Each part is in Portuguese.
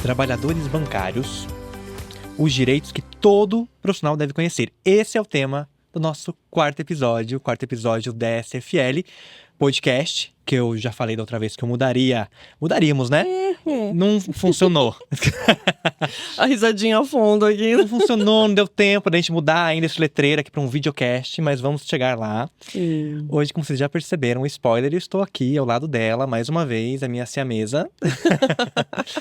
Trabalhadores bancários, os direitos que todo profissional deve conhecer. Esse é o tema do nosso quarto episódio da SFL Podcast, que eu já falei da outra vez que eu mudaríamos, né? Não funcionou. A risadinha ao fundo aqui. Não funcionou, não deu tempo da gente mudar ainda esse letreiro aqui para um videocast, mas vamos chegar lá. Sim. Hoje, como vocês já perceberam, spoiler, eu estou aqui ao lado dela, mais uma vez, a minha siamesa.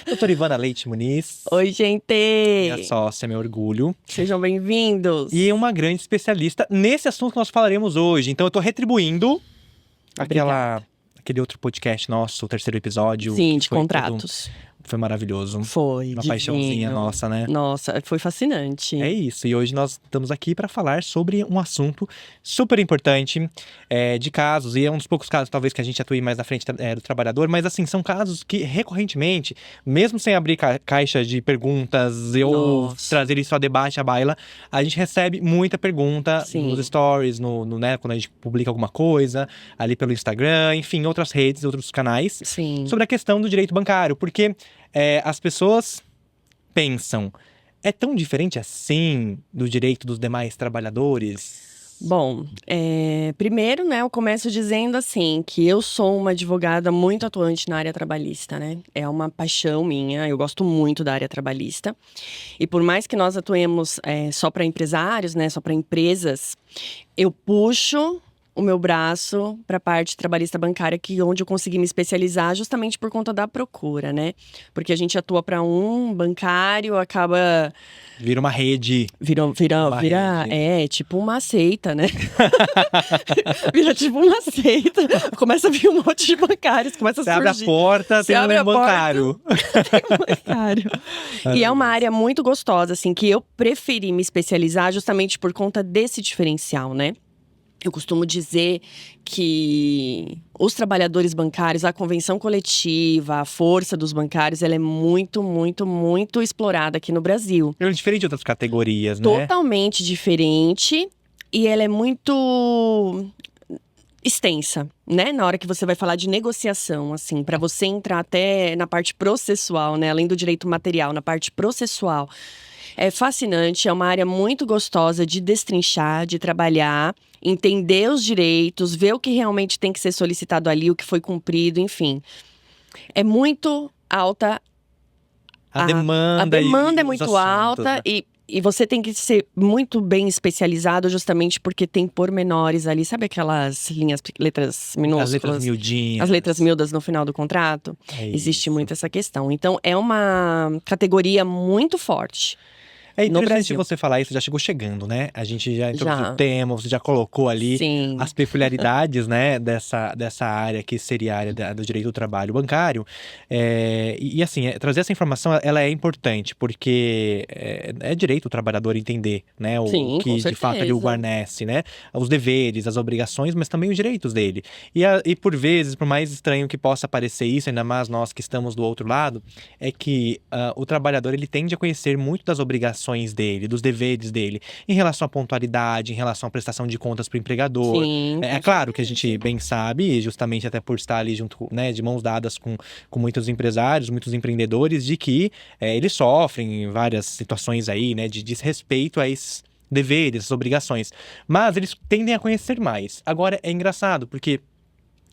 Doutora Ivana Leite Muniz. Oi, gente! Minha sócia, meu orgulho. Sejam bem-vindos. E uma grande especialista nesse assunto que nós falaremos hoje. Então eu tô retribuindo aquele outro podcast nosso, o terceiro episódio. Sim, de foi contratos. Foi maravilhoso. Foi, Uma divino. paixãozinha nossa, né? Nossa, foi fascinante. É isso, e hoje nós estamos aqui para falar sobre um assunto super importante de casos, e é um dos poucos casos talvez que a gente atue mais na frente do trabalhador, mas assim, são casos que recorrentemente, mesmo sem abrir caixa de perguntas ou trazer isso a debate, a baila, a gente recebe muita pergunta nos stories, né, quando a gente publica alguma coisa, ali pelo Instagram, enfim, outras redes, outros canais, sobre a questão do direito bancário, porque as pessoas pensam, é tão diferente assim do direito dos demais trabalhadores? Bom, primeiro, né, eu começo dizendo assim, que eu sou uma advogada muito atuante na área trabalhista, né? É uma paixão minha, eu gosto muito da área trabalhista. E por mais que nós atuemos só para empresários, né, só para empresas, eu puxo o meu braço para a parte trabalhista bancária, onde eu consegui me especializar justamente por conta da procura, né? Porque a gente atua para um bancário, acaba... Vira uma rede. Vira tipo uma seita, né? Vira tipo uma seita. Começa a vir um monte de bancários, começa a surgir. Você abre a porta, tem um bancário. Tem um bancário. E é uma área muito gostosa, assim, que eu preferi me especializar justamente por conta desse diferencial, né? Eu costumo dizer que os trabalhadores bancários, a convenção coletiva, a força dos bancários, ela é muito, muito, muito explorada aqui no Brasil. É diferente de outras categorias, né? Totalmente diferente. E ela é muito extensa, né? Na hora que você vai falar de negociação, assim, para você entrar até na parte processual, né? Além do direito material, na parte processual. É fascinante, é uma área muito gostosa de destrinchar, de trabalhar, entender os direitos, ver o que realmente tem que ser solicitado ali, o que foi cumprido, enfim. É muito alta. A demanda é muito alta, né? E você tem que ser muito bem especializado justamente porque tem pormenores ali. Sabe aquelas letras minúsculas? As letras miudinhas. As letras miúdas no final do contrato? Existe muito essa questão. Então, é uma categoria muito forte. É interessante você falar isso, já chegou chegando, né? A gente já introduziu o tema, você já colocou ali as peculiaridades, né, dessa área que seria a área do direito do trabalho bancário. E assim, trazer essa informação, ela é importante, porque é direito o trabalhador entender, né? O que de fato ele o guarnece, né? Os deveres, as obrigações, mas também os direitos dele. E por vezes, por mais estranho que possa parecer isso, ainda mais nós que estamos do outro lado, é que o trabalhador, ele tende a conhecer muito das obrigações dele, dos deveres dele, em relação à pontualidade, em relação à prestação de contas para o empregador. É claro que a gente bem sabe, justamente até por estar ali junto, né, de mãos dadas com muitos empresários, muitos empreendedores, de que eles sofrem várias situações aí, né, de desrespeito a esses deveres, essas obrigações. Mas eles tendem a conhecer mais. Agora, é engraçado, porque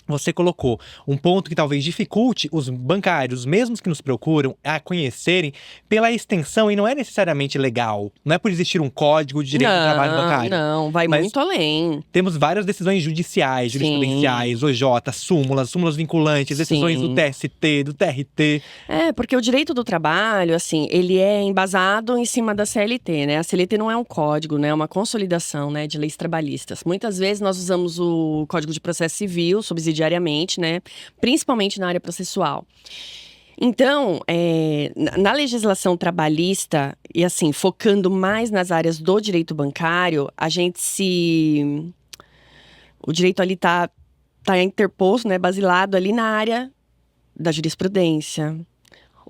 você colocou um ponto que talvez dificulte os bancários, mesmo que nos procuram, a conhecerem pela extensão, e não é necessariamente legal. Não é por existir um código de direito do trabalho bancário. Não, vai muito além. Temos várias decisões judiciais, jurisprudenciais, OJ, súmulas vinculantes, decisões do TST, do TRT. Porque o direito do trabalho, assim, ele é embasado em cima da CLT, né? A CLT não é um código, né? É uma consolidação, né, de leis trabalhistas. Muitas vezes nós usamos o Código de Processo Civil, subsidiariamente, né? Principalmente na área processual. Então, na legislação trabalhista, e assim, focando mais nas áreas do direito bancário, o direito ali tá interposto, né, basilado ali na área da jurisprudência.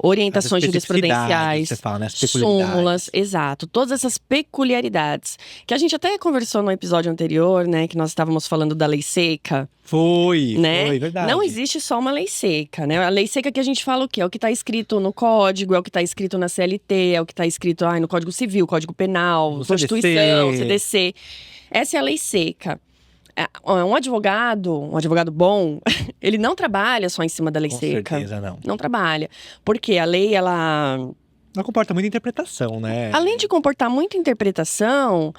orientações jurisprudenciais, você fala, né? súmulas, exato. Todas essas peculiaridades. Que a gente até conversou no episódio anterior, né? Que nós estávamos falando da lei seca. Foi verdade. Não existe só uma lei seca, né? A lei seca que a gente fala o quê? É o que está escrito no Código, é o que está escrito na CLT, é o que está escrito no Código Civil, Código Penal, no Constituição, CDC. Essa é a lei seca. Um advogado bom, ele não trabalha só em cima da lei seca. Com certeza, não. Não trabalha. Porque a lei, ela comporta muita interpretação, né? Além de comportar muita interpretação,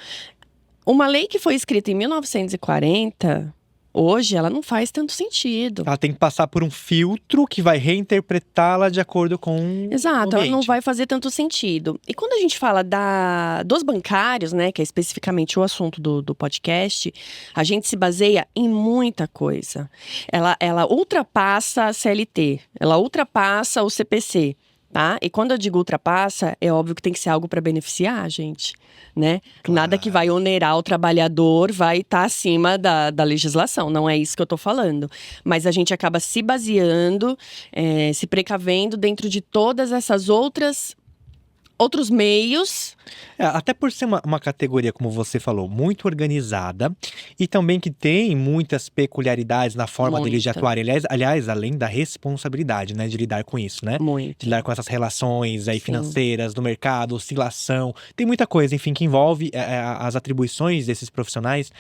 uma lei que foi escrita em 1940, hoje, ela não faz tanto sentido. Ela tem que passar por um filtro que vai reinterpretá-la de acordo com Exato, o ela não ambiente. vai fazer tanto sentido. E quando a gente fala dos bancários, né, que é especificamente o assunto do podcast, a gente se baseia em muita coisa. Ela ultrapassa a CLT, ela ultrapassa o CPC. Tá? E quando eu digo ultrapassa, é óbvio que tem que ser algo para beneficiar a gente, né? Claro. Nada que vai onerar o trabalhador vai estar acima da legislação, não é isso que eu tô falando. Mas a gente acaba se baseando, se precavendo dentro de todas essas outros meios. Até por ser uma categoria, como você falou, muito organizada e também que tem muitas peculiaridades na forma deles de atuarem. Aliás, além da responsabilidade, né, de lidar com isso, né? Muito. De lidar com essas relações aí financeiras do mercado, oscilação. Tem muita coisa, enfim, que envolve as atribuições desses profissionais.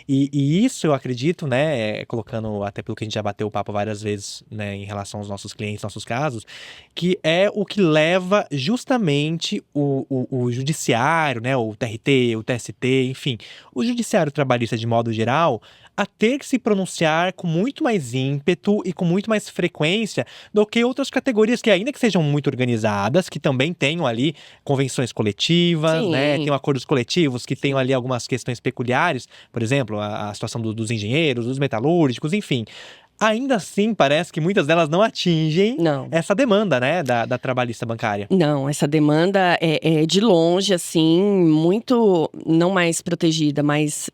E isso eu acredito, né, colocando até pelo que a gente já bateu o papo várias vezes, né, em relação aos nossos clientes, nossos casos, que é o que leva justamente o judiciário, né, o TRT, o TST, enfim, o judiciário trabalhista de modo geral, a ter que se pronunciar com muito mais ímpeto e com muito mais frequência do que outras categorias que, ainda que sejam muito organizadas, que também tenham ali convenções coletivas, né, tenham acordos coletivos, que tenham ali algumas questões peculiares, por exemplo, a situação dos engenheiros, dos metalúrgicos, enfim. Ainda assim, parece que muitas delas não atingem essa demanda, né, da trabalhista bancária. Não, essa demanda é de longe, assim, muito, não mais protegida, mas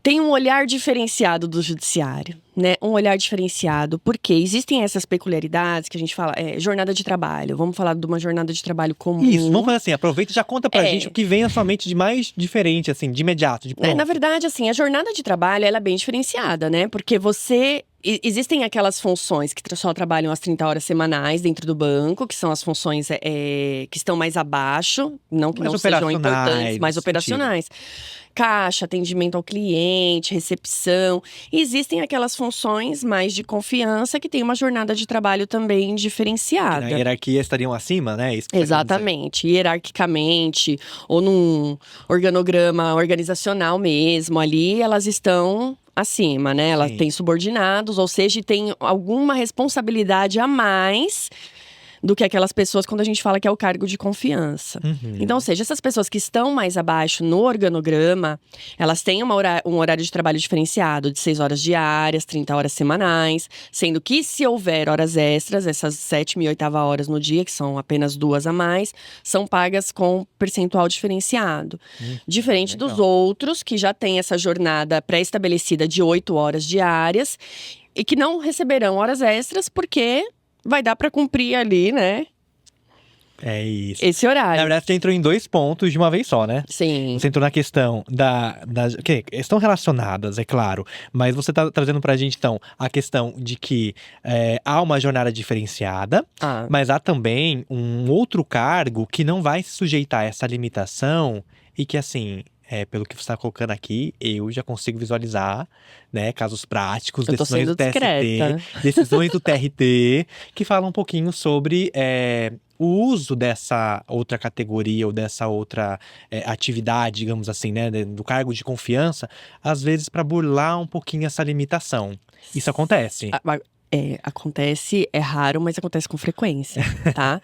tem um olhar diferenciado do judiciário, né? Um olhar diferenciado, porque existem essas peculiaridades que a gente fala, jornada de trabalho. Vamos falar de uma jornada de trabalho comum. Isso, vamos fazer assim, aproveita e já conta pra gente o que vem à sua mente de mais diferente, assim, de imediato, de pronto. Na verdade, assim, a jornada de trabalho, ela é bem diferenciada, né? Porque existem aquelas funções que só trabalham as 30 horas semanais dentro do banco, que são as funções que estão mais abaixo, não que não sejam importantes, mais operacionais. Caixa, atendimento ao cliente, recepção. E existem aquelas funções mais de confiança que tem uma jornada de trabalho também diferenciada. Na hierarquia estariam acima, né? Isso que exatamente, hierarquicamente, ou num organograma organizacional mesmo, ali elas estão acima, né? Elas têm subordinados, ou seja, tem alguma responsabilidade a mais do que aquelas pessoas quando a gente fala que é o cargo de confiança. Então, ou seja, essas pessoas que estão mais abaixo no organograma, elas têm um horário de trabalho diferenciado de 6 horas diárias, 30 horas semanais, sendo que se houver horas extras, essas 7ª e 8ª horas no dia, que são apenas 2 a mais, são pagas com percentual diferenciado. Diferente dos outros, que já têm essa jornada pré-estabelecida de 8 horas diárias e que não receberão horas extras porque vai dar para cumprir ali, né? É isso. Esse horário. Na verdade, você entrou em 2 pontos de uma vez só, né? Sim. Você entrou na questão que estão relacionadas, é claro. Mas você tá trazendo pra gente, então, a questão de que há uma jornada diferenciada. Mas há também um outro cargo que não vai se sujeitar a essa limitação e que, assim, pelo que você está colocando aqui, eu já consigo visualizar, né, casos práticos, decisões do TST, decisões do TRT, que falam um pouquinho sobre o uso dessa outra categoria ou dessa outra atividade, digamos assim, né, do cargo de confiança, às vezes para burlar um pouquinho essa limitação. Isso acontece. Acontece, é raro, mas acontece com frequência, tá?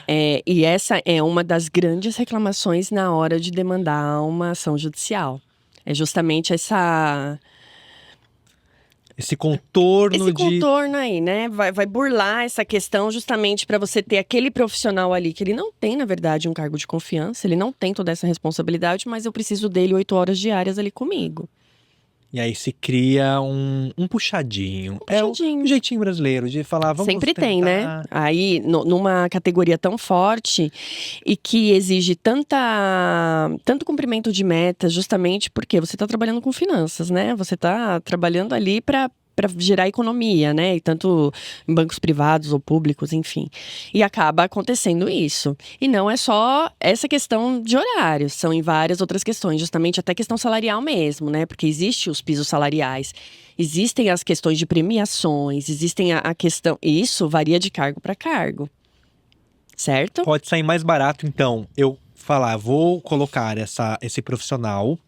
E essa é uma das grandes reclamações na hora de demandar uma ação judicial. É justamente esse contorno aí, né? Vai burlar essa questão justamente para você ter aquele profissional ali que ele não tem, na verdade, um cargo de confiança, ele não tem toda essa responsabilidade, mas eu preciso dele 8 horas diárias ali comigo. E aí se cria um puxadinho. É o jeitinho brasileiro de falar, vamos Sempre tem, né? Aí, numa categoria tão forte e que exige tanto cumprimento de metas, justamente porque você está trabalhando com finanças, né? Você está trabalhando ali para gerar economia, né? E tanto em bancos privados ou públicos, enfim. E acaba acontecendo isso. E não é só essa questão de horários, são em várias outras questões, justamente até questão salarial mesmo, né? Porque existe os pisos salariais, existem as questões de premiações, existem a questão... E isso varia de cargo para cargo, certo? Pode sair mais barato, então, eu falar, vou colocar esse profissional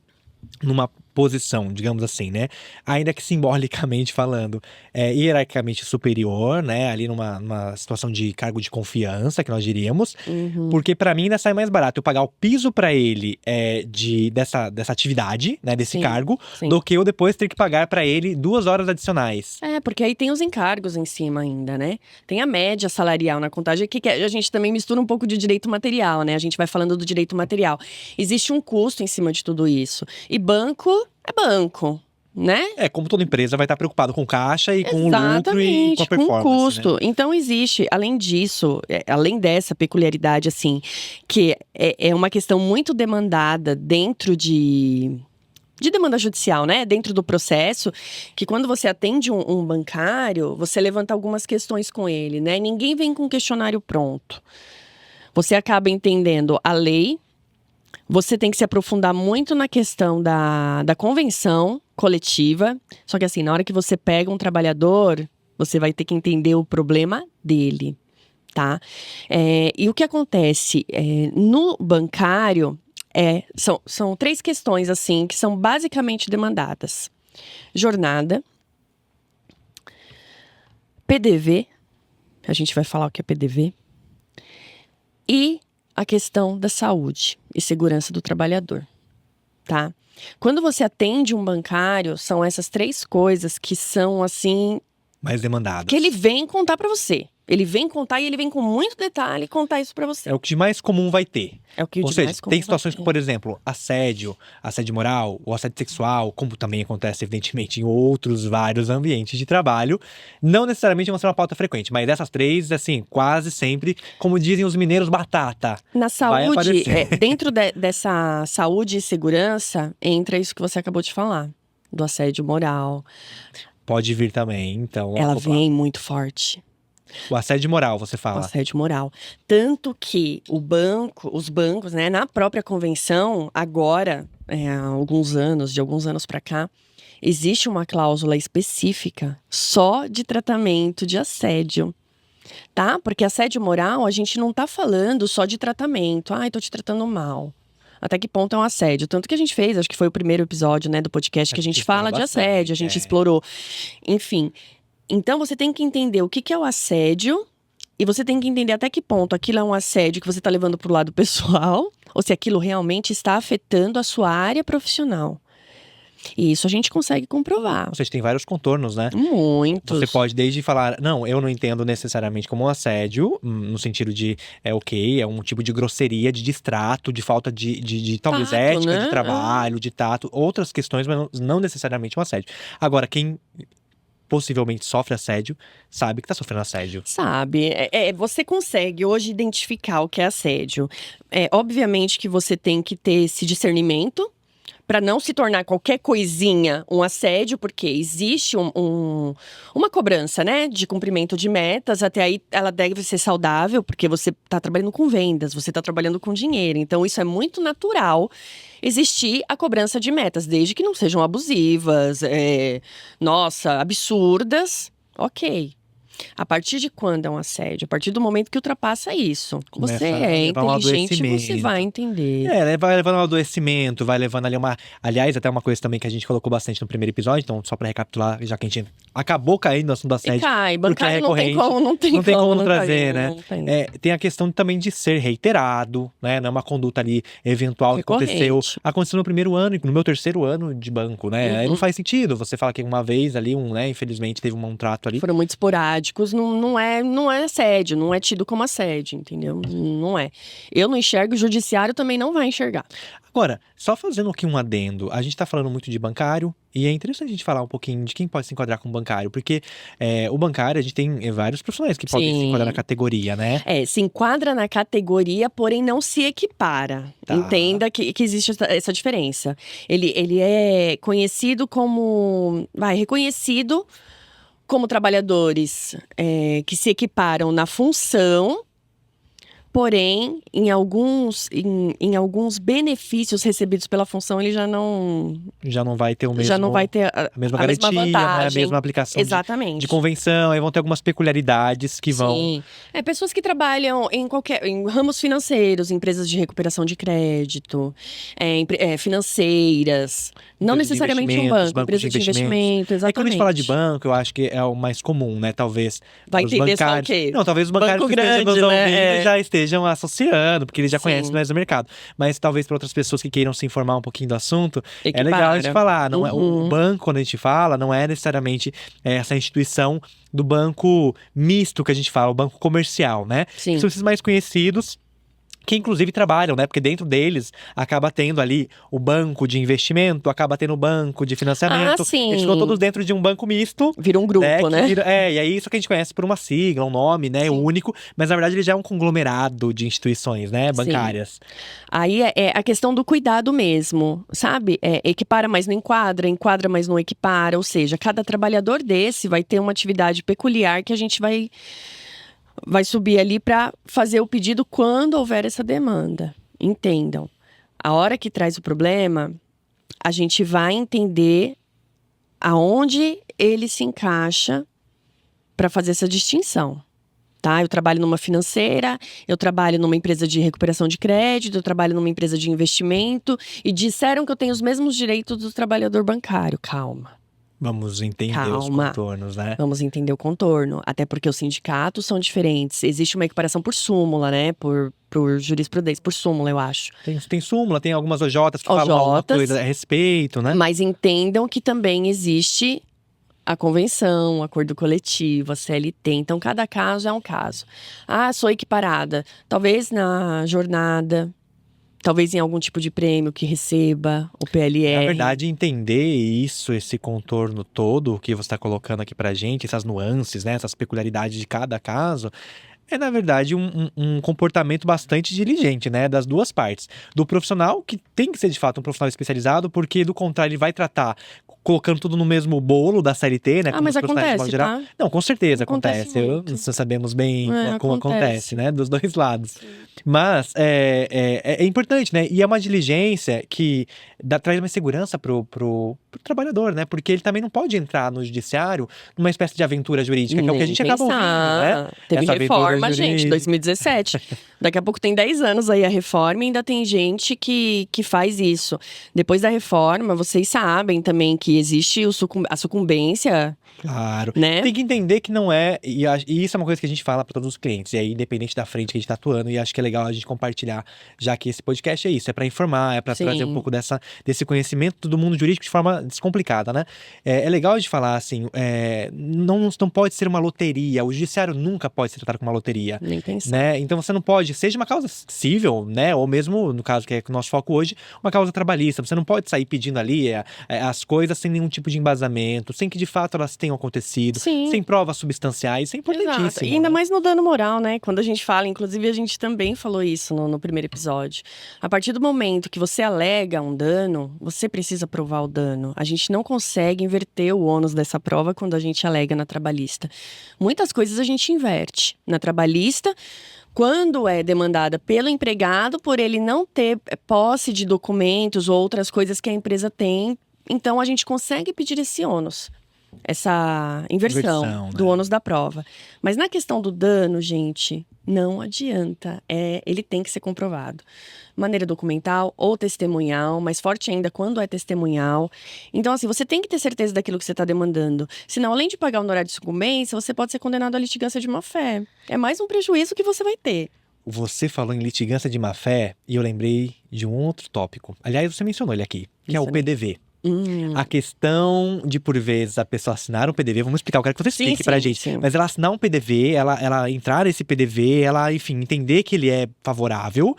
numa posição, digamos assim, né? Ainda que simbolicamente falando, hierarquicamente superior, né? Ali numa situação de cargo de confiança, que nós diríamos. Porque para mim ainda sai mais barato eu pagar o piso para ele dessa atividade, né? Desse cargo, do que eu depois ter que pagar para ele 2 horas adicionais. Porque aí tem os encargos em cima ainda, né? Tem a média salarial na contagem, que a gente também mistura um pouco de direito material, né? A gente vai falando do direito material. Existe um custo em cima de tudo isso. E banco é banco, né? Como toda empresa vai estar preocupado com caixa e com o lucro e com a performance, com custo. Né? Então existe, além disso, além dessa peculiaridade, assim, que é uma questão muito demandada dentro de demanda judicial, né? Dentro do processo, que quando você atende um bancário, você levanta algumas questões com ele, né? Ninguém vem com um questionário pronto. Você acaba entendendo a lei. Você tem que se aprofundar muito na questão da convenção coletiva. Só que assim, na hora que você pega um trabalhador, você vai ter que entender o problema dele, tá? E o que acontece no bancário são 3 questões, assim, que são basicamente demandadas. Jornada, PDV, a gente vai falar o que é PDV, e a questão da saúde e segurança do trabalhador, tá? Quando você atende um bancário, são essas 3 coisas que são, assim... mais demandadas. Que ele vem contar pra você. Ele vem contar e ele vem com muito detalhe contar isso pra você. É o que de mais comum vai ter. Ou seja, tem situações que, por exemplo, assédio moral ou assédio sexual, como também acontece, evidentemente, em outros vários ambientes de trabalho, não necessariamente vão ser uma pauta frequente, mas dessas 3, assim, quase sempre, como dizem os mineiros, batata. Na saúde, dentro dessa saúde e segurança, entra isso que você acabou de falar, do assédio moral. Pode vir também, então... Ela vem muito forte. O assédio moral, você fala. O assédio moral. Tanto que os bancos, né, na própria convenção, agora, há alguns anos para cá, existe uma cláusula específica só de tratamento de assédio, tá? Porque assédio moral, a gente não tá falando só de tratamento. Ai, tô te tratando mal. Até que ponto é um assédio? Tanto que a gente fez, acho que foi o primeiro episódio, né, do podcast que a gente fala de assédio, a gente explorou. Enfim... Então, você tem que entender o que é o assédio e você tem que entender até que ponto aquilo é um assédio que você está levando para o lado pessoal ou se aquilo realmente está afetando a sua área profissional. E isso a gente consegue comprovar. Ou seja, tem vários contornos, né? Muitos. Você pode desde falar, não, eu não entendo necessariamente como um assédio, no sentido de, é um tipo de grosseria, de distrato, de falta de talvez tato, ética, né? de trabalho, de tato, outras questões, mas não necessariamente um assédio. Agora, quem possivelmente sofre assédio, sabe que tá sofrendo assédio. Sabe, você consegue hoje identificar o que é assédio. Obviamente que você tem que ter esse discernimento para não se tornar qualquer coisinha um assédio, porque existe uma cobrança, né, de cumprimento de metas. Até aí ela deve ser saudável, porque você está trabalhando com vendas, você está trabalhando com dinheiro. Então isso é muito natural existir a cobrança de metas, desde que não sejam abusivas, absurdas, ok. A partir de quando é um assédio? A partir do momento que ultrapassa isso. Você é inteligente, você vai entender. Vai levando ao adoecimento, vai levando ali Aliás, até uma coisa também que a gente colocou bastante no primeiro episódio, então só pra recapitular, já que a gente acabou caindo no assunto do assédio. Porque é recorrente. Não tem como trazer, né? Tem a questão também de ser reiterado, né? Não é uma conduta ali eventual que aconteceu no primeiro ano e no meu terceiro ano de banco, né? Aí não faz sentido. Você fala que uma vez ali, infelizmente teve um trato ali. Foram muito esporádicos. jurídicos não é assédio, não é tido como assédio, entendeu? Não é. Eu não enxergo, o judiciário também não vai enxergar. Agora, só fazendo aqui um adendo, a gente tá falando muito de bancário, e é interessante a gente falar um pouquinho de quem pode se enquadrar como bancário, porque o bancário, a gente tem vários profissionais que podem se enquadrar na categoria, né? Se enquadra na categoria, porém não se equipara. Tá. Entenda que existe essa diferença. Ele é conhecido como... reconhecido como trabalhadores que se equiparam na função. Porém, em alguns benefícios recebidos pela função, ele já não vai ter o mesmo, já não vai ter a mesma garantia, mesma vantagem, né? A mesma aplicação exatamente. De convenção, aí vão ter algumas peculiaridades que vão... Sim, pessoas que trabalham em ramos financeiros, empresas de recuperação de crédito, financeiras, não necessariamente um banco, empresas de investimento, exatamente. Quando a gente fala de banco, eu acho que é o mais comum, né? Talvez vai os entender bancários... só o quê? Não, talvez os bancários banco que estejam nos ouvindo já estejam associando, porque eles já Sim. conhecem mais do mercado. Mas talvez para outras pessoas que queiram se informar um pouquinho do assunto, é legal a gente falar. Não é, o banco, quando a gente fala, não é necessariamente essa instituição do banco misto que a gente fala, o banco comercial, né? Sim. São esses mais conhecidos, que inclusive trabalham, né? Porque dentro deles acaba tendo ali o banco de investimento, acaba tendo o banco de financiamento. Sim. Eles ficam todos dentro de um banco misto. Vira um grupo, né? E aí isso que a gente conhece por uma sigla, um nome, né? Sim. Único. Mas na verdade ele já é um conglomerado de instituições, né? Bancárias. Sim. Aí é a questão do cuidado mesmo, sabe? Equipara, mas não enquadra, mas não equipara. Ou seja, cada trabalhador desse vai ter uma atividade peculiar que a gente vai subir ali para fazer o pedido quando houver essa demanda. Entendam. A hora que traz o problema, a gente vai entender aonde ele se encaixa para fazer essa distinção. Tá? Eu trabalho numa financeira, eu trabalho numa empresa de recuperação de crédito, eu trabalho numa empresa de investimento e disseram que eu tenho os mesmos direitos do trabalhador bancário. Calma. Vamos entender os contornos, né? Vamos entender o contorno. Até porque os sindicatos são diferentes. Existe uma equiparação por súmula, né? Por jurisprudência, por súmula, eu acho. Tem súmula, tem algumas OJs que falam alguma coisa a respeito, né? Mas entendam que também existe a convenção, o acordo coletivo, a CLT. Então, cada caso é um caso. Sou equiparada. Talvez na jornada... Talvez em algum tipo de prêmio que receba, o PLR. Na verdade, entender isso, esse contorno todo que você está colocando aqui pra gente, essas nuances, né, essas peculiaridades de cada caso, é, na verdade, um comportamento bastante diligente, né, das duas partes. Do profissional, que tem que ser, de fato, um profissional especializado, porque, do contrário, ele vai tratar colocando tudo no mesmo bolo da CLT, né? Mas acontece, tá? Não, com certeza acontece. Nós sabemos bem como acontece, né? Dos dois lados. Sim. Mas é importante, né? E é uma diligência que traz uma segurança pro trabalhador, né? Porque ele também não pode entrar no judiciário numa espécie de aventura jurídica, que é o que a gente acaba ouvindo, né? Teve reforma, gente, 2017. Daqui a pouco tem 10 anos aí a reforma e ainda tem gente que faz isso. Depois da reforma, vocês sabem também que existe a sucumbência. Claro. Né? Tem que entender que não é... E isso é uma coisa que a gente fala para todos os clientes. E aí, independente da frente que a gente tá atuando, e acho que é legal a gente compartilhar, já que esse podcast é isso. É para informar, é para trazer um pouco desse conhecimento do mundo jurídico de forma descomplicada, né? É legal de falar, assim, não pode ser uma loteria. O judiciário nunca pode ser tratado como uma loteria. Nem pensar. Né? Então, você não pode... Seja uma causa civil, né? Ou mesmo, no caso que é o nosso foco hoje, uma causa trabalhista. Você não pode sair pedindo ali as coisas sem nenhum tipo de embasamento, sem que de fato elas tenham acontecido, sem provas substanciais, isso é importantíssimo. Exato. E ainda mais no dano moral, né? Quando a gente fala, inclusive a gente também falou isso no primeiro episódio. A partir do momento que você alega um dano, você precisa provar o dano. A gente não consegue inverter o ônus dessa prova quando a gente alega na trabalhista. Muitas coisas a gente inverte. Na trabalhista, quando é demandada pelo empregado, por ele não ter posse de documentos ou outras coisas que a empresa tem, então a gente consegue pedir esse ônus. Essa inversão do ônus da prova. Mas na questão do dano, gente, não adianta. Ele tem que ser comprovado. Maneira documental ou testemunhal, mais forte ainda quando é testemunhal. Então, assim, você tem que ter certeza daquilo que você está demandando. Senão, além de pagar o honorário de sucumbência, você pode ser condenado à litigância de má-fé. É mais um prejuízo que você vai ter. Você falou em litigância de má-fé e eu lembrei de um outro tópico. Aliás, você mencionou ele aqui, que é o PDV. A questão de, por vezes, a pessoa assinar um PDV, vamos explicar, eu quero que você explique pra gente. Sim. Mas ela assinar um PDV, ela entrar nesse PDV, ela, enfim, entender que ele é favorável.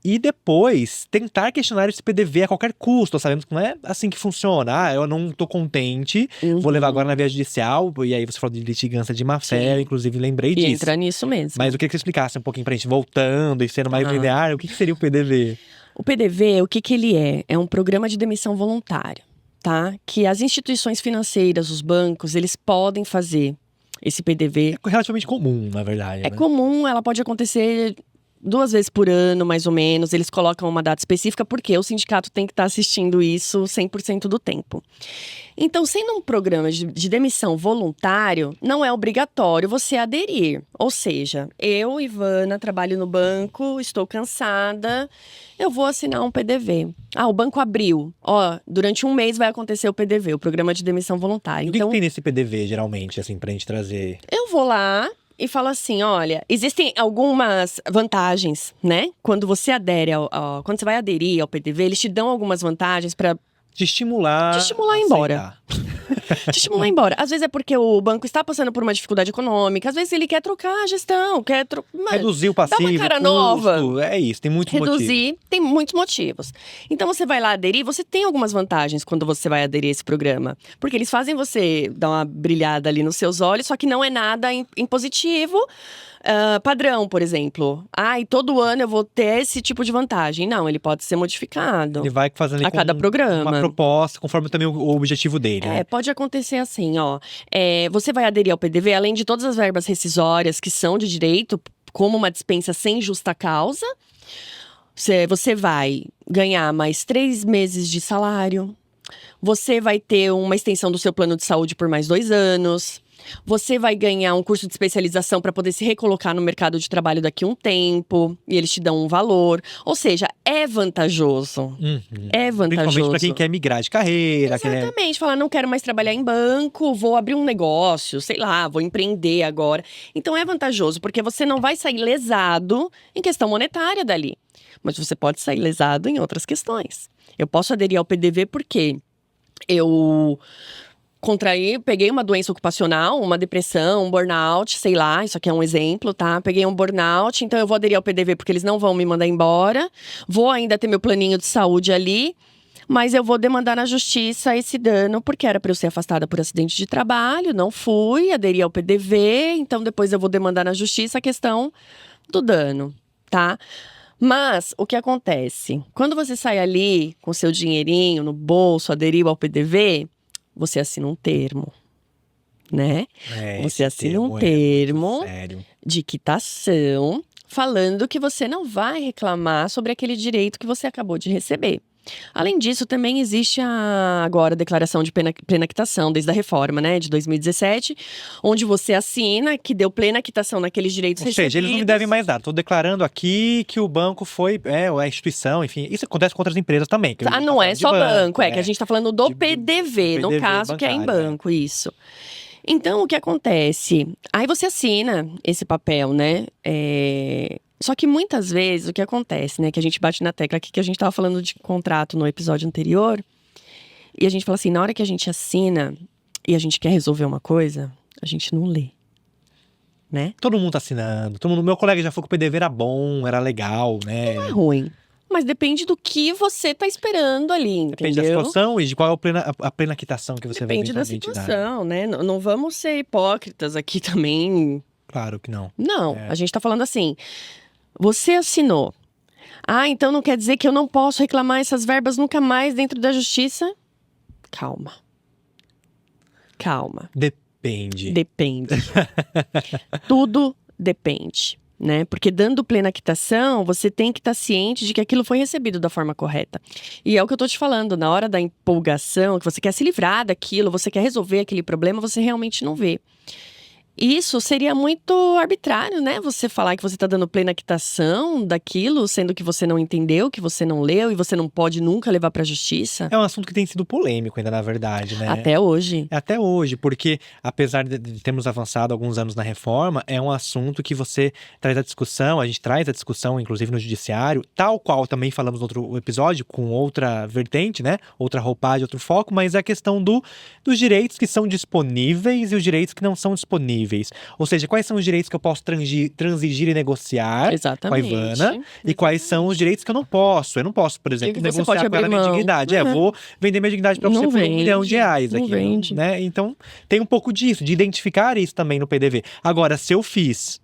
E depois tentar questionar esse PDV a qualquer custo. Sabemos que não é assim que funciona. Eu não tô contente, vou levar agora na via judicial. E aí você falou de litigância de má-fé, inclusive lembrei disso. E entra nisso mesmo. Mas eu queria que você explicasse um pouquinho pra gente, voltando e sendo mais linear, o que seria o PDV? O PDV, o que ele é? É um programa de demissão voluntária, tá? Que as instituições financeiras, os bancos, eles podem fazer esse PDV. É relativamente comum, na verdade. É comum, ela pode acontecer 2 vezes por ano, mais ou menos. Eles colocam uma data específica porque o sindicato tem que estar assistindo isso 100% do tempo. Então, sendo um programa de demissão voluntário, não é obrigatório você aderir. Ou seja, eu, Ivana, trabalho no banco, estou cansada, eu vou assinar um PDV. O banco abriu. Durante um mês vai acontecer o PDV, o programa de demissão voluntária. O que tem nesse PDV, geralmente, assim, pra gente trazer? Eu vou lá e falo assim, olha, existem algumas vantagens, né? Quando você adere quando você vai aderir ao PDV, eles te dão algumas vantagens para te estimular a ir embora. Te estimular a ir embora. Às vezes é porque o banco está passando por uma dificuldade econômica, às vezes ele quer trocar a gestão, reduzir o passivo, dar uma cara nova. É isso, tem muitos motivos. Tem muitos motivos. Então você vai lá aderir, você tem algumas vantagens quando você vai aderir a esse programa. Porque eles fazem você dar uma brilhada ali nos seus olhos, só que não é nada impositivo. Padrão, por exemplo. E todo ano eu vou ter esse tipo de vantagem. Não, ele pode ser modificado. Ele vai fazendo ali a cada programa. Uma proposta, conforme também o objetivo dele. Né? Pode acontecer assim, você vai aderir ao PDV, além de todas as verbas rescisórias que são de direito, como uma dispensa sem justa causa. Você vai ganhar mais 3 meses de salário. Você vai ter uma extensão do seu plano de saúde por mais 2 anos. Você vai ganhar um curso de especialização para poder se recolocar no mercado de trabalho daqui a um tempo. E eles te dão um valor. Ou seja, é vantajoso. É vantajoso. Principalmente para quem quer migrar de carreira. Exatamente. Falar, não quero mais trabalhar em banco, vou abrir um negócio, sei lá, vou empreender agora. Então é vantajoso, porque você não vai sair lesado em questão monetária dali. Mas você pode sair lesado em outras questões. Eu posso aderir ao PDV porque eu peguei uma doença ocupacional, uma depressão, um burnout, sei lá, isso aqui é um exemplo, tá? Peguei um burnout, então eu vou aderir ao PDV porque eles não vão me mandar embora. Vou ainda ter meu planinho de saúde ali, mas eu vou demandar na justiça esse dano, porque era para eu ser afastada por acidente de trabalho, não fui, aderi ao PDV, então depois eu vou demandar na justiça a questão do dano, tá? Mas, o que acontece? Quando você sai ali com seu dinheirinho no bolso, aderiu ao PDV, você assina um termo, né? Você assina um termo de quitação falando que você não vai reclamar sobre aquele direito que você acabou de receber. Além disso, também existe agora a declaração de plena quitação, desde a reforma, né, de 2017, onde você assina que deu plena quitação naqueles direitos recebidos. Ou seja, eles não me devem mais nada. Estou declarando aqui que o banco foi, a instituição, enfim. Isso acontece com outras empresas também. Não é só banco, que a gente está falando do PDV, no caso, bancário, que é em banco, isso. Então, o que acontece? Aí você assina esse papel, né? Só que muitas vezes o que acontece, né? Que a gente bate na tecla aqui, que a gente estava falando de contrato no episódio anterior. E a gente fala assim, na hora que a gente assina e a gente quer resolver uma coisa, a gente não lê, né? Todo mundo tá assinando. Meu colega já falou que o PDV era bom, era legal, né? Não é ruim. Mas depende do que você tá esperando ali, entendeu? Depende da situação e de qual é a plena quitação que você vai Depende da situação, né? Não vamos ser hipócritas aqui também. Claro que não. Não, a gente tá falando assim, você assinou. Então não quer dizer que eu não posso reclamar essas verbas nunca mais dentro da justiça? Calma. Depende. Tudo depende. Né? Porque dando plena quitação, você tem que estar ciente de que aquilo foi recebido da forma correta. E é o que eu tô te falando, na hora da empolgação, que você quer se livrar daquilo, você quer resolver aquele problema, você realmente não vê. isso seria muito arbitrário, né? Você falar que você está dando plena quitação daquilo, sendo que você não entendeu, que você não leu e você não pode nunca levar para a justiça. É um assunto que tem sido polêmico ainda, na verdade, né? Até hoje. Até hoje, porque apesar de termos avançado alguns anos na reforma, é um assunto que você traz a discussão, a gente traz a discussão, inclusive no judiciário, tal qual também falamos no outro episódio, com outra vertente, né? Outra roupagem, outro foco, mas é a questão dos direitos que são disponíveis e os direitos que não são disponíveis. Ou seja, quais são os direitos que eu posso transigir e negociar com a Ivana e quais são os direitos que eu não posso. Eu não posso, por exemplo, negociar com ela a minha dignidade. Vou vender minha dignidade para você por R$1 milhão aqui. Vende. Né? Então, tem um pouco disso, de identificar isso também no PDV. Agora, se eu fiz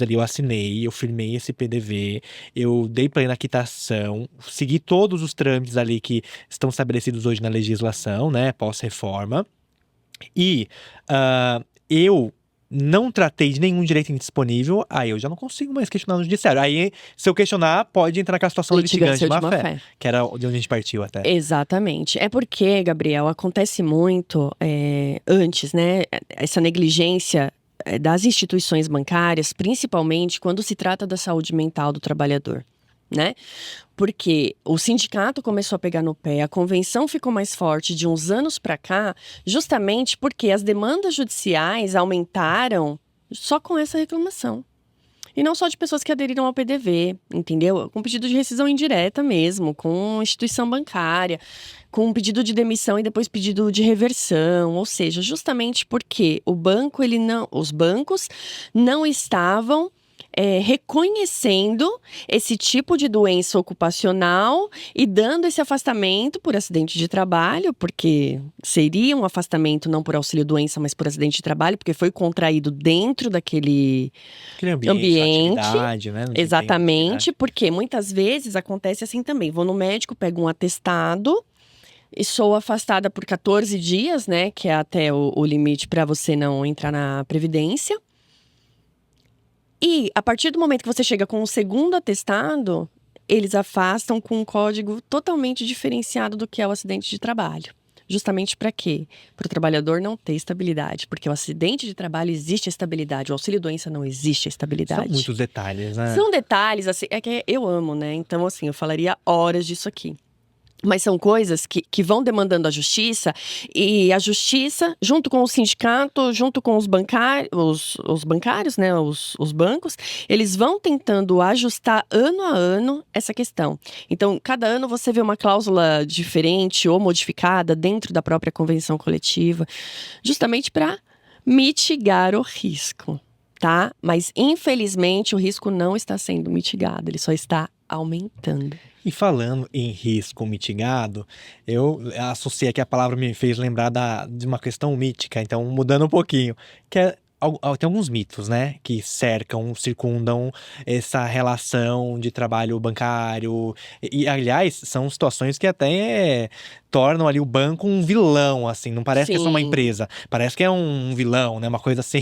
ali, eu assinei, eu firmei esse PDV, eu dei plena quitação, segui todos os trâmites ali que estão estabelecidos hoje na legislação, né, pós-reforma, e eu não tratei de nenhum direito indisponível, aí eu já não consigo mais questionar no judiciário. Aí, se eu questionar, pode entrar naquela situação litigante de má-fé, que era de onde a gente partiu até. Exatamente. É porque, Gabriel, acontece muito antes, né, essa negligência das instituições bancárias, principalmente quando se trata da saúde mental do trabalhador, né? Porque o sindicato começou a pegar no pé, a convenção ficou mais forte de uns anos para cá, justamente porque as demandas judiciais aumentaram só com essa reclamação. E não só de pessoas que aderiram ao PDV, entendeu? Com pedido de rescisão indireta mesmo, com instituição bancária, com pedido de demissão e depois pedido de reversão. Ou seja, justamente porque os bancos não estavam reconhecendo esse tipo de doença ocupacional e dando esse afastamento por acidente de trabalho, porque seria um afastamento não por auxílio-doença, mas por acidente de trabalho, porque foi contraído dentro daquele ambiente. Atividade, né? Exatamente, porque muitas vezes acontece assim também. Vou no médico, pego um atestado e sou afastada por 14 dias, né? Que é até o limite para você não entrar na Previdência. E, a partir do momento que você chega com o segundo atestado, eles afastam com um código totalmente diferenciado do que é o acidente de trabalho. Justamente para quê? Para o trabalhador não ter estabilidade. Porque o acidente de trabalho existe a estabilidade, o auxílio-doença não existe a estabilidade. São muitos detalhes, né? São detalhes, assim, é que eu amo, né? Então, assim, eu falaria horas disso aqui. Mas são coisas que vão demandando a justiça, e a justiça, junto com o sindicato, junto com os bancários, né, os bancos, eles vão tentando ajustar ano a ano essa questão. Então, cada ano você vê uma cláusula diferente ou modificada dentro da própria convenção coletiva, justamente para mitigar o risco, tá? Mas, infelizmente, o risco não está sendo mitigado, ele só está aumentando. E falando em risco mitigado, eu associei aqui, a palavra me fez lembrar de uma questão mítica, então mudando um pouquinho, que tem alguns mitos, né, que circundam essa relação de trabalho bancário, e aliás, são situações que até tornam ali o banco um vilão, assim, não parece que é só uma empresa, parece que é um vilão, né, uma coisa assim,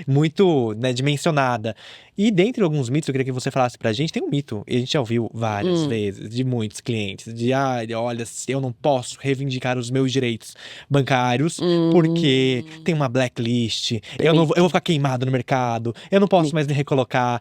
muito, né, dimensionada. E dentre alguns mitos, eu queria que você falasse pra gente, tem um mito, e a gente já ouviu várias vezes, de muitos clientes, olha, eu não posso reivindicar os meus direitos bancários, porque tem uma blacklist, eu vou ficar queimado no mercado, eu não posso mais me recolocar,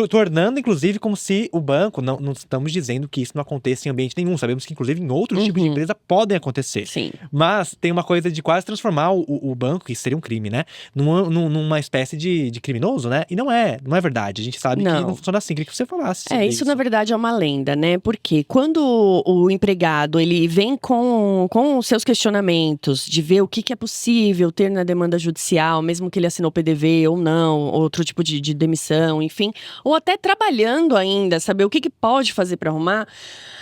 tornando, inclusive, como se o banco, não estamos dizendo que isso não aconteça em ambiente nenhum, sabemos que, inclusive, em outros tipos de empresa podem acontecer. Sim. Mas tem uma coisa de quase transformar o banco, que seria um crime, né, numa espécie de criminoso, né, e não é verdade, a gente sabe que não funciona assim, queria que você falasse sobre isso na verdade é uma lenda, né, porque quando o empregado, ele vem com os seus questionamentos de ver o que é possível ter na demanda judicial, mesmo que ele assinou PDV ou não, outro tipo de demissão, enfim, ou até trabalhando ainda, saber o que pode fazer para arrumar,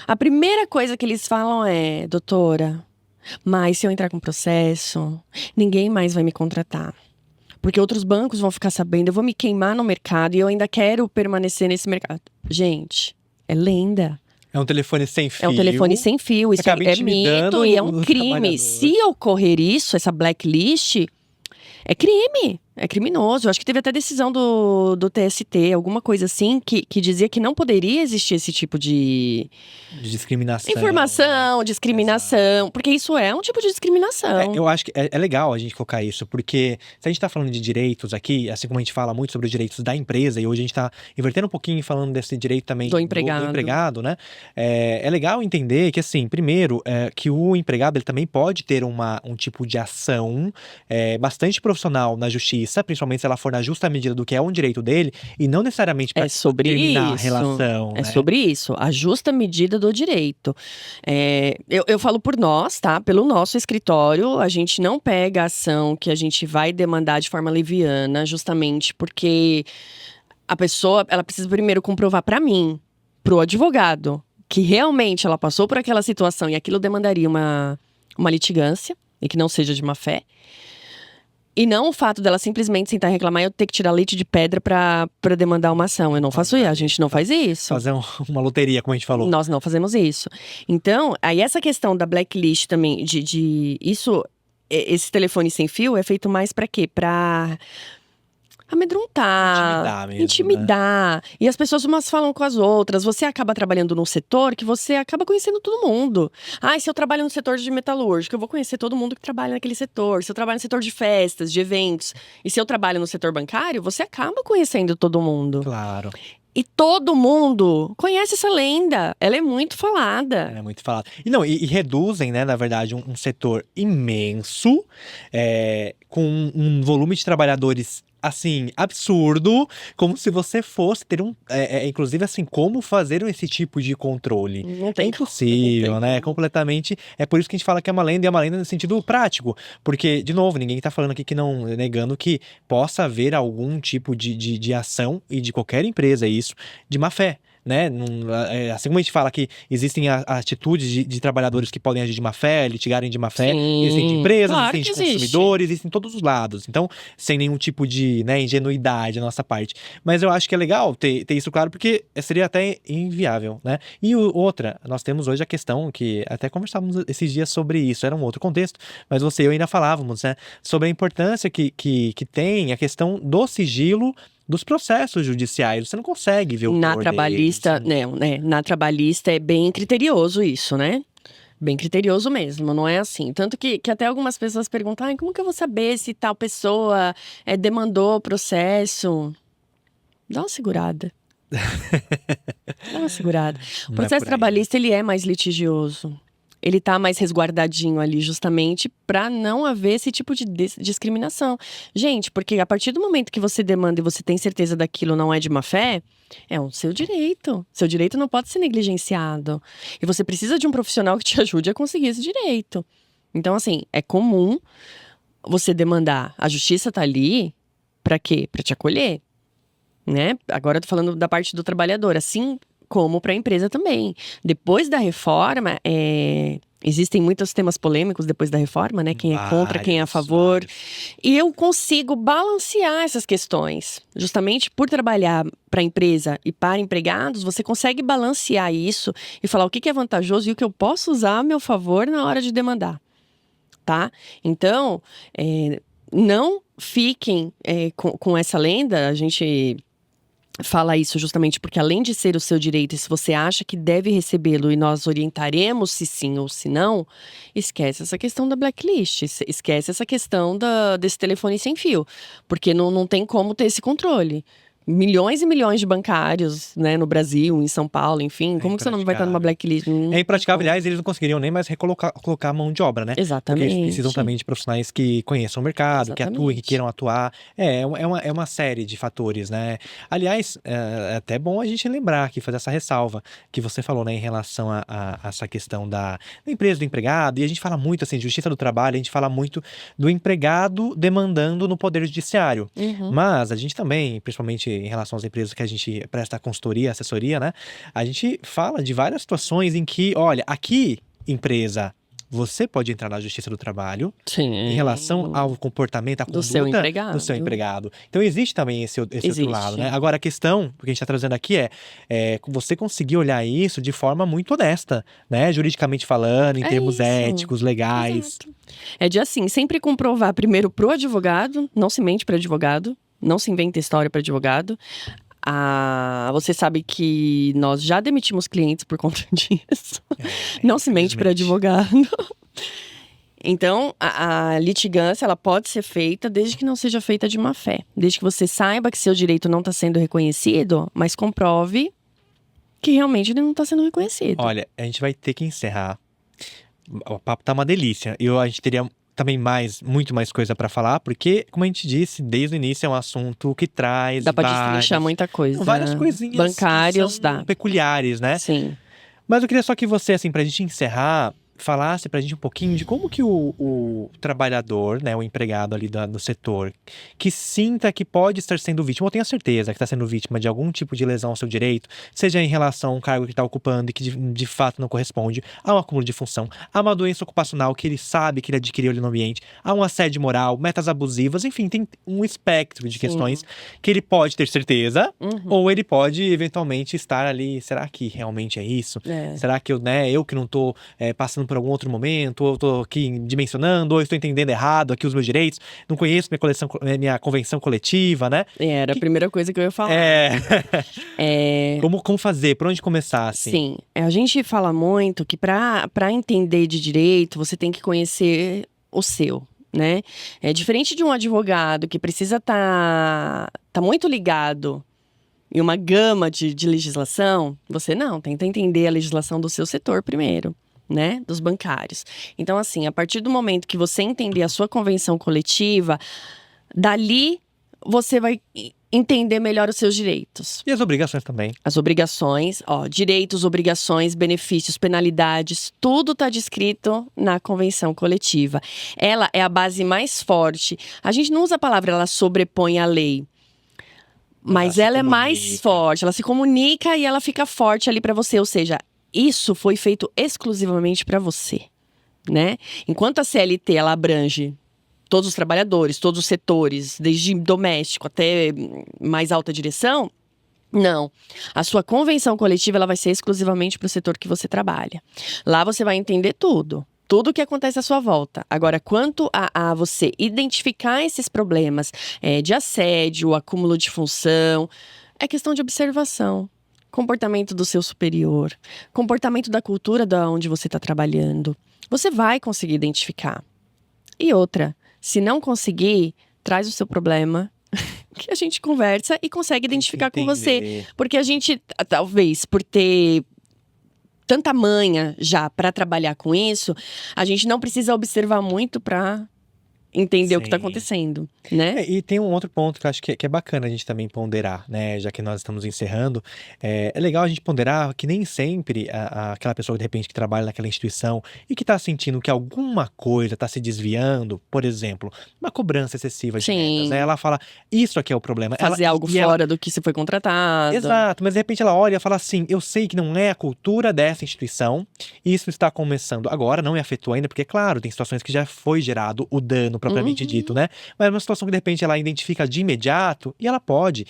a primeira coisa que eles falam é: doutora, mas se eu entrar com processo, ninguém mais vai me contratar. Porque outros bancos vão ficar sabendo, eu vou me queimar no mercado e eu ainda quero permanecer nesse mercado. Gente, é lenda. É um telefone sem fio. É um telefone sem fio, isso é mito e é um crime. Se ocorrer isso, essa blacklist, é crime. É criminoso. Eu acho que teve até decisão do TST, alguma coisa assim, que dizia que não poderia existir esse tipo de discriminação. Informação, discriminação. Exato. Porque isso é um tipo de discriminação. Eu acho que é legal a gente colocar isso, porque se a gente tá falando de direitos aqui, assim como a gente fala muito sobre os direitos da empresa, e hoje a gente tá invertendo um pouquinho e falando desse direito também do empregado, né? É legal entender que, assim, primeiro, que o empregado ele também pode ter um tipo de ação bastante profissional na justiça, principalmente se ela for na justa medida do que é um direito dele, e não necessariamente para terminar a relação. É sobre isso, a justa medida do direito. Eu falo por nós, tá? Pelo nosso escritório, a gente não pega a ação que a gente vai demandar de forma leviana, justamente porque a pessoa, ela precisa primeiro comprovar para mim, pro advogado, que realmente ela passou por aquela situação e aquilo demandaria uma litigância, e que não seja de má fé. E não o fato dela simplesmente sentar e reclamar e eu ter que tirar leite de pedra pra demandar uma ação. Eu não faço isso, a gente não faz isso. Fazer uma loteria, como a gente falou. Nós não fazemos isso. Então, aí essa questão da blacklist também, esse telefone sem fio é feito mais pra quê? Pra amedrontar, intimidar. Né? E as pessoas umas falam com as outras. Você acaba trabalhando num setor que você acaba conhecendo todo mundo. Se eu trabalho no setor de metalúrgica, eu vou conhecer todo mundo que trabalha naquele setor. Se eu trabalho no setor de festas, de eventos. E se eu trabalho no setor bancário, você acaba conhecendo todo mundo. Claro. E todo mundo conhece essa lenda. Ela é muito falada. Ela é muito falada. E reduzem, né, na verdade, um setor imenso, com um volume de trabalhadores assim, absurdo, como se você fosse ter inclusive assim, como fazer esse tipo de controle. Não tem. É impossível, né? Completamente. É por isso que a gente fala que é uma lenda, e é uma lenda no sentido prático. Porque, de novo, ninguém tá falando aqui que não, negando que possa haver algum tipo de ação, e de qualquer empresa, isso, de má fé. Né? Assim como a gente fala que existem atitudes de trabalhadores que podem agir de má fé, litigarem de má fé, existem de empresas, claro existem de consumidores, existem em todos os lados. Então, sem nenhum tipo de ingenuidade da nossa parte. Mas eu acho que é legal ter isso claro, porque seria até inviável, né? E outra, nós temos hoje a questão que até conversávamos esses dias sobre isso, era um outro contexto, mas você e eu ainda falávamos, né? Sobre a importância que tem a questão do sigilo dos processos judiciais. Você não consegue ver o na trabalhista, na trabalhista é bem criterioso isso, né? Bem criterioso mesmo, não é assim. Tanto que até algumas pessoas perguntam, como que eu vou saber se tal pessoa demandou o processo? Dá uma segurada. Dá uma segurada. O processo trabalhista, ele é mais litigioso. Ele tá mais resguardadinho ali justamente para não haver esse tipo de discriminação. Gente, porque a partir do momento que você demanda e você tem certeza daquilo não é de má fé, é um seu direito. Seu direito não pode ser negligenciado. E você precisa de um profissional que te ajude a conseguir esse direito. Então, assim, é comum você demandar. A justiça tá ali para quê? Para te acolher, né? Agora eu tô falando da parte do trabalhador, assim como para a empresa também. Depois da reforma, existem muitos temas polêmicos depois da reforma, né? Quem é contra, quem é a favor. E eu consigo balancear essas questões. Justamente por trabalhar para a empresa e para empregados, você consegue balancear isso e falar o que é vantajoso e o que eu posso usar a meu favor na hora de demandar, tá? Então, não fiquem com essa lenda, a gente fala isso justamente porque, além de ser o seu direito, e se você acha que deve recebê-lo e nós orientaremos se sim ou se não, esquece essa questão da blacklist, esquece essa questão desse telefone sem fio, porque não tem como ter esse controle. Milhões e milhões de bancários, né, no Brasil, em São Paulo, enfim. Como que você não vai estar numa blacklist? É impraticável, aliás, eles não conseguiriam nem mais colocar a mão de obra, né? Exatamente. Porque eles precisam também de profissionais que conheçam o mercado, que atuem, que queiram atuar. É uma série de fatores, né? Aliás, é até bom a gente lembrar aqui, fazer essa ressalva que você falou, né, em relação a essa questão da empresa, do empregado. E a gente fala muito, assim, de justiça do trabalho, a gente fala muito do empregado demandando no poder judiciário. Uhum. Mas a gente também, principalmente em relação às empresas que a gente presta consultoria, assessoria, né? A gente fala de várias situações em que, olha, aqui, empresa, você pode entrar na Justiça do Trabalho em relação ao comportamento, à conduta do seu empregado. Então existe também esse outro lado, né? Agora a questão, que a gente está trazendo aqui é você conseguir olhar isso de forma muito honesta, né? Juridicamente falando, em termos éticos, legais. Exato. É de assim, sempre comprovar primeiro pro advogado, não se mente para advogado, não se inventa história para advogado. Você sabe que nós já demitimos clientes por conta disso. Não se mente para advogado. Então, a litigância, ela pode ser feita desde que não seja feita de má fé. Desde que você saiba que seu direito não está sendo reconhecido, mas comprove que realmente ele não está sendo reconhecido. Olha, a gente vai ter que encerrar. O papo tá uma delícia. A gente teria também muito mais coisa para falar, porque, como a gente disse, desde o início é um assunto que traz dá para destrinchar muita coisa. Várias coisinhas bancários, que são peculiares, né? Sim. Mas eu queria só que você, assim, pra gente encerrar, falasse pra gente um pouquinho de como que o trabalhador, né, o empregado ali do setor, que sinta que pode estar sendo vítima, ou tenha certeza que está sendo vítima de algum tipo de lesão ao seu direito, seja em relação a um cargo que está ocupando e que de fato não corresponde, a um acúmulo de função, a uma doença ocupacional que ele sabe que ele adquiriu ali no ambiente, a um assédio moral, metas abusivas, enfim, tem um espectro de questões que ele pode ter certeza, ou ele pode eventualmente estar ali, será que realmente é isso? Será que eu que não estou passando por algum outro momento, ou eu tô aqui dimensionando, ou eu estou entendendo errado aqui os meus direitos, não conheço minha convenção coletiva, né? Era a primeira coisa que eu ia falar. Como fazer? Por onde começar, assim? Sim, a gente fala muito que para entender de direito, você tem que conhecer o seu, né? É diferente de um advogado que precisa tá muito ligado em uma gama de legislação, você não, tenta entender a legislação do seu setor primeiro, né? Dos bancários. Então, assim, a partir do momento que você entender a sua convenção coletiva, dali você vai entender melhor os seus direitos. E as obrigações também. As obrigações, direitos, obrigações, benefícios, penalidades, tudo está descrito na convenção coletiva. Ela é a base mais forte. A gente não usa a palavra ela sobrepõe a lei, mas ela é mais forte. Ela se comunica e ela fica forte ali para você, ou seja, isso foi feito exclusivamente para você, né? Enquanto a CLT ela abrange todos os trabalhadores, todos os setores, desde doméstico até mais alta direção, não. A sua convenção coletiva ela vai ser exclusivamente para o setor que você trabalha. Lá você vai entender tudo o que acontece à sua volta. Agora, quanto a você identificar esses problemas de assédio, acúmulo de função, é questão de observação. Comportamento do seu superior, comportamento da cultura da onde você está trabalhando. Você vai conseguir identificar. E outra, se não conseguir, traz o seu problema, que a gente conversa e consegue identificar com você. Porque a gente, talvez, por ter tanta manha já para trabalhar com isso, a gente não precisa observar muito para entender o que está acontecendo, né? E tem um outro ponto que eu acho que é bacana a gente também ponderar, né? Já que nós estamos encerrando, é legal a gente ponderar que nem sempre aquela pessoa, de repente, que trabalha naquela instituição e que está sentindo que alguma coisa está se desviando, por exemplo, uma cobrança excessiva de metas, né? Ela fala, isso aqui é o problema. Fazer algo fora do que você foi contratado. Exato, mas de repente ela olha e fala assim, eu sei que não é a cultura dessa instituição, e isso está começando agora, não me afetou ainda, porque, claro, tem situações que já foi gerado o dano propriamente dito, né? Mas é uma situação que, de repente, ela identifica de imediato e ela pode,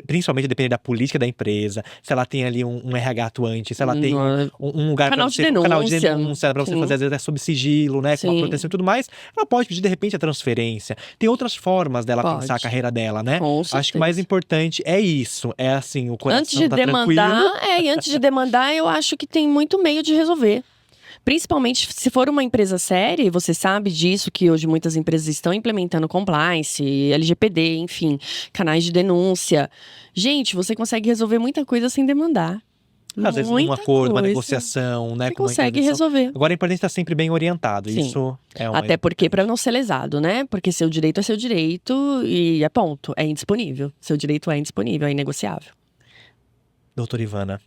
principalmente depender da política da empresa, se ela tem ali um RH atuante, se ela tem um lugar para você, um canal de denúncia para você fazer, às vezes, sob sigilo, né? Com uma proteção e tudo mais, ela pode pedir, de repente, a transferência. Tem outras formas dela pensar a carreira dela, né? Acho que o mais importante é isso, é assim, o coração antes de tá demandar, tranquilo. E antes de demandar, eu acho que tem muito meio de resolver. Principalmente se for uma empresa séria, você sabe disso, que hoje muitas empresas estão implementando compliance, LGPD, enfim, canais de denúncia. Gente, você consegue resolver muita coisa sem demandar. Às vezes num acordo, uma negociação, né? Você consegue resolver. Agora é importante estar sempre bem orientado. Sim. Isso é uma Até porque para não ser lesado, né? Porque seu direito é seu direito e é ponto. É indisponível. Seu direito é indisponível, é inegociável. Doutora Ivana,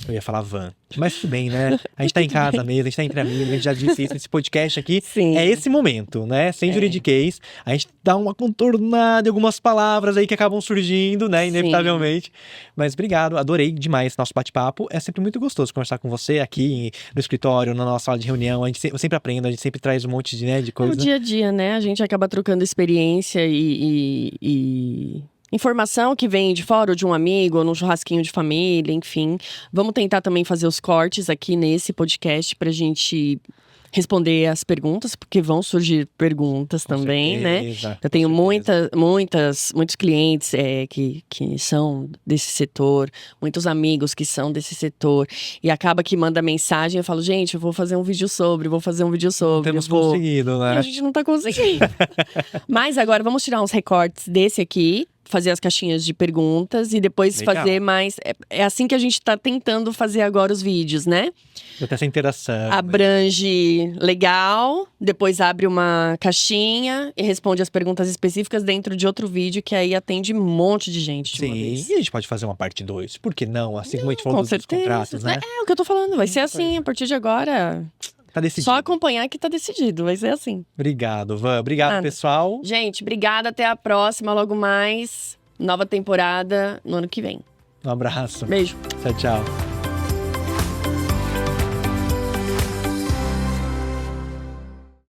Eu ia falar van. Mas tudo bem, né? A gente tá em casa mesmo, a gente tá entre amigos, a gente já disse isso. Esse podcast aqui é esse momento, né? Sem juridiquês. A gente dá uma contornada em algumas palavras aí que acabam surgindo, né? Inevitavelmente. Mas obrigado, adorei demais nosso bate-papo. É sempre muito gostoso conversar com você aqui no escritório, na nossa sala de reunião. Eu sempre aprendo, a gente sempre traz um monte de, né, de coisa. É o dia a dia, né? A gente acaba trocando experiência e informação que vem de fora, ou de um amigo, ou num churrasquinho de família, enfim. Vamos tentar também fazer os cortes aqui nesse podcast pra gente responder as perguntas, porque vão surgir perguntas com também, certeza, né? Eu tenho muitos clientes que são desse setor, muitos amigos que são desse setor, e acaba que manda mensagem, eu falo, gente, eu vou fazer um vídeo sobre. Não temos conseguido, né? E a gente não tá conseguindo. Mas agora vamos tirar uns recortes desse aqui, fazer as caixinhas de perguntas e depois fazer mais. É assim que a gente tá tentando fazer agora os vídeos, né? Eu tenho essa interação. Abrange legal, depois abre uma caixinha e responde as perguntas específicas dentro de outro vídeo, que aí atende um monte de gente de uma vez. E a gente pode fazer uma parte 2, por que não? Assim como a gente falou dos contratos, né? É o que eu tô falando, vai ser assim, a partir de agora. Tá decidido. Só acompanhar que tá decidido, vai ser assim. Obrigado, Van. Obrigado, pessoal. Gente, obrigada, até a próxima, logo mais. Nova temporada no ano que vem. Um abraço. Beijo. Tchau, tchau.